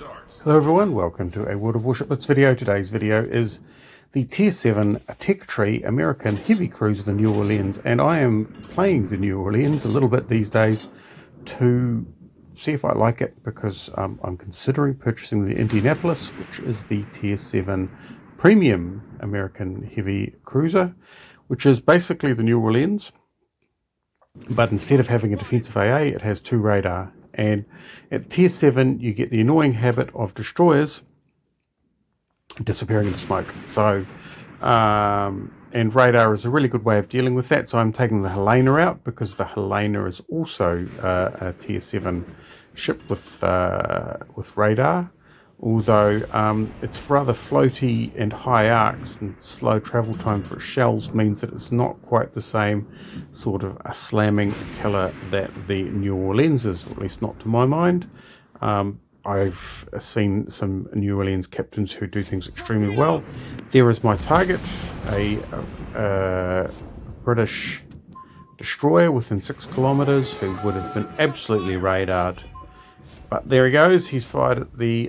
Hello everyone, welcome to a World of Warships Blitz video. Today's video is the Tier 7 Tech Tree American Heavy Cruiser, the New Orleans, and I am playing the New Orleans a little bit these days to see if I like it, because I'm considering purchasing the Indianapolis, which is the Tier 7 Premium American Heavy Cruiser, which is basically the New Orleans, but instead of having a defensive AA, it has 2 radar. And at Tier 7, you get the annoying habit of destroyers disappearing into smoke. So, and radar is a really good way of dealing with that. So I'm taking the Helena out, because the Helena is also a Tier 7 ship with radar. Although it's rather floaty and high arcs, and slow travel time for its shells means that it's not quite the same sort of a slamming killer that the New Orleans is, or at least not to my mind. I've seen some New Orleans captains who do things extremely well. There is my target, a British destroyer within 6 kilometers who would have been absolutely radared. But there he goes. He's fired at the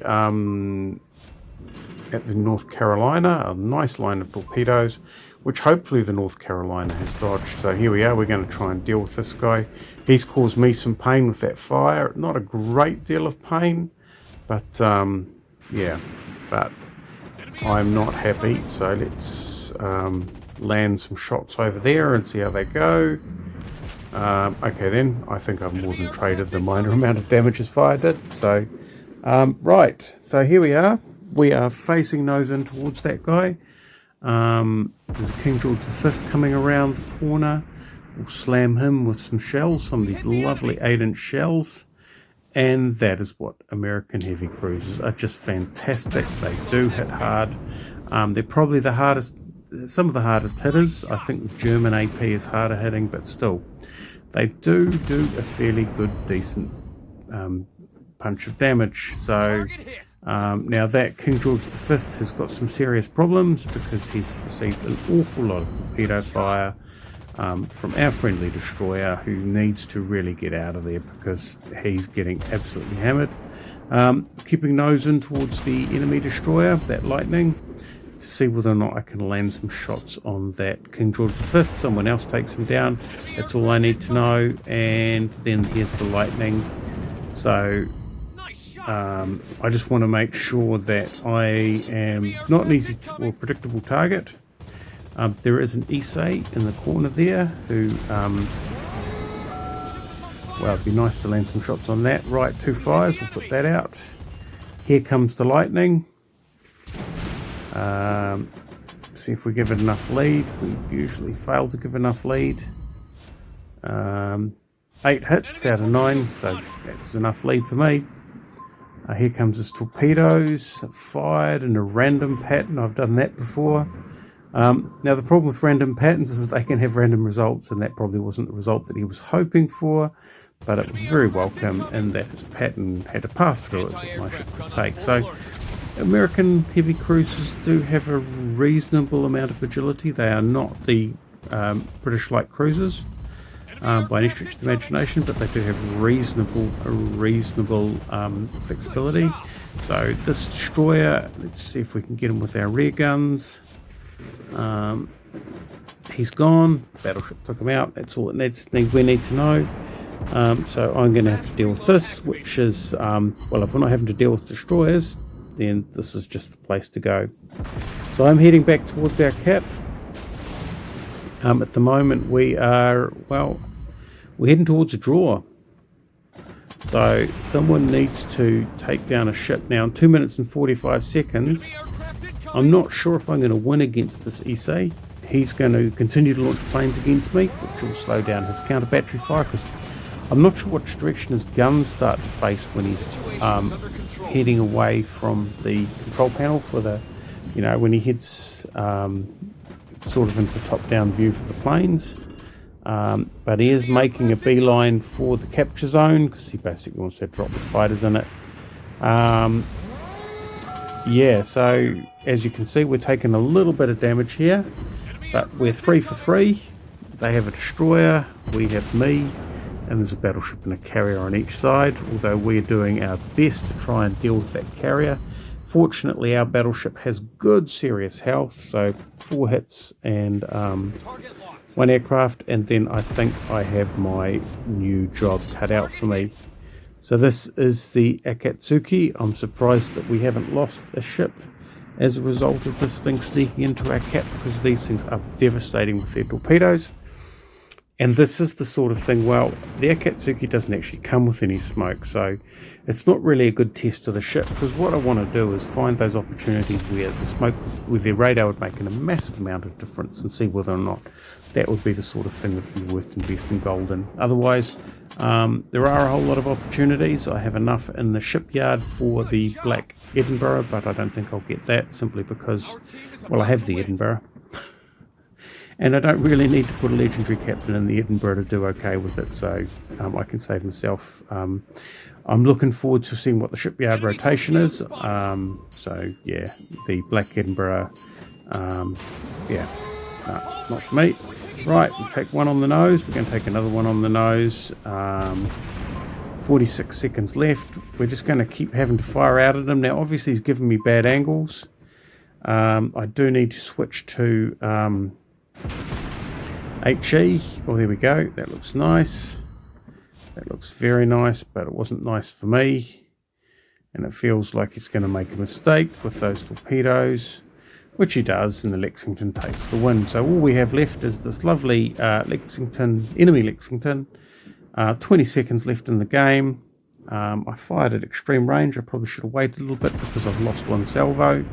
North Carolina, a nice line of torpedoes, which hopefully the North Carolina has dodged. So here we are. We're going to try and deal with this guy. He's caused me some pain with that fire. Not a great deal of pain, but yeah. But I'm not happy. So let's land some shots over there and see how they go. Okay then, I think I've more than traded the minor amount of damage his fire did. So, right, so here we are. We are facing nose in towards that guy. There's a King George V coming around the corner. We'll slam him with some shells, some of these lovely 8-inch shells. And that is what American heavy cruisers are, just fantastic. They do hit hard. They're probably the hardest, some of the hardest hitters. I think the German AP is harder hitting, but still, they do a fairly good, decent punch of damage. So now that King George V has got some serious problems, because he's received an awful lot of torpedo fire from our friendly destroyer, who needs to really get out of there because he's getting absolutely hammered. Keeping nose in towards the enemy destroyer, that Lightning, to see whether or not I can land some shots on that King George V. Someone else takes him down. That's all I need to know. And then here's the Lightning. So I just want to make sure that I am not an easy or predictable target. There is an Issei in the corner there who, well, it'd be nice to land some shots on that. Right, 2 fires, we'll put that out. Here comes the Lightning. See if we give it enough lead. We usually fail to give enough lead. 8 hits out of 9, so that's enough lead for me. Here comes his torpedoes, fired in a random pattern. I've done that before. Now the problem with random patterns is they can have random results, and that probably wasn't the result that he was hoping for, but it was very welcome in that his pattern had a path through it that my ship could take. So American heavy cruisers do have a reasonable amount of agility. They are not the British light cruisers by any stretch of the imagination, but they do have reasonable flexibility. So this destroyer, let's see if we can get him with our rear guns. He's gone. Battleship took him out. That's all we need to know. So I'm going to have to deal with this, which is, well, if we're not having to deal with destroyers, then this is just the place to go. So I'm heading back towards our cap. At the moment we are, well, we're heading towards a draw. So someone needs to take down a ship now in 2 minutes and 45 seconds. I'm not sure if I'm going to win against this Issei. He's going to continue to launch planes against me, which will slow down his counter battery fire, because I'm not sure which direction his guns start to face when he's heading away from the control panel for the, you know, when he heads sort of into the top-down view for the planes. But he is making a beeline for the capture zone, because he basically wants to drop the fighters in it. Yeah, so as you can see, we're taking a little bit of damage here, but we're 3 for 3. They have a destroyer, we have me, and there's a battleship and a carrier on each side, although we're doing our best to try and deal with that carrier. Fortunately, our battleship has good serious health, so 4 hits and 1 aircraft, and then I think I have my new job cut out for me. So this is the Akatsuki. I'm surprised that we haven't lost a ship as a result of this thing sneaking into our cap, because these things are devastating with their torpedoes. And this is the sort of thing, well, the Akatsuki doesn't actually come with any smoke, so it's not really a good test of the ship, because what I want to do is find those opportunities where the smoke with their radar would make a massive amount of difference, and see whether or not that would be the sort of thing that would be worth investing gold in. Otherwise, there are a whole lot of opportunities. I have enough in the shipyard for the Black Edinburgh, but I don't think I'll get that, simply because, well, I have the Edinburgh. And I don't really need to put a legendary captain in the Edinburgh to do okay with it, so I can save myself. I'm looking forward to seeing what the shipyard rotation is. So yeah, the Black Edinburgh, yeah, no, not for me. Right, we'll take one on the nose. We're going to take another one on the nose. 46 seconds left. We're just going to keep having to fire out at him. Now, obviously, he's giving me bad angles. I do need to switch to HE. Oh, there we go. That looks nice. That looks very nice, but it wasn't nice for me. And it feels like he's going to make a mistake with those torpedoes, which he does, and the Lexington takes the win. So all we have left is this lovely Lexington, enemy Lexington. 20 seconds left in the game. I fired at extreme range. I probably should have waited a little bit because I've lost one salvo.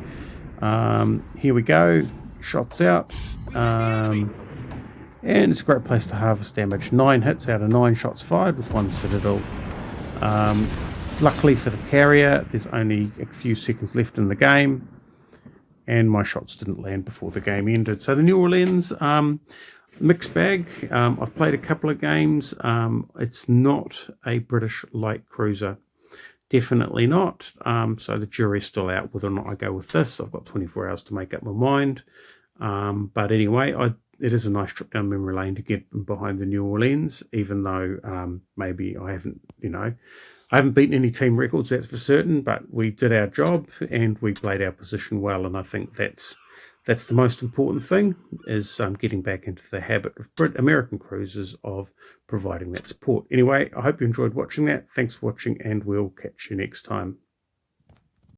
Here we go. Shots out. And it's a great place to harvest damage. 9 hits out of 9 shots fired with 1 Citadel. Luckily for the carrier, there's only a few seconds left in the game, and my shots didn't land before the game ended. So the New Orleans, mixed bag. I've played a couple of games. It's not a British light cruiser. Definitely not. So the jury's still out whether or not I go with this. I've got 24 hours to make up my mind. But anyway, it is a nice trip down memory lane to get behind the New Orleans, even though maybe I haven't, I haven't beaten any team records, that's for certain, but we did our job and we played our position well, and I think that's the most important thing, is getting back into the habit of American cruisers of providing that support. Anyway, I hope you enjoyed watching that. Thanks for watching, and we'll catch you next time.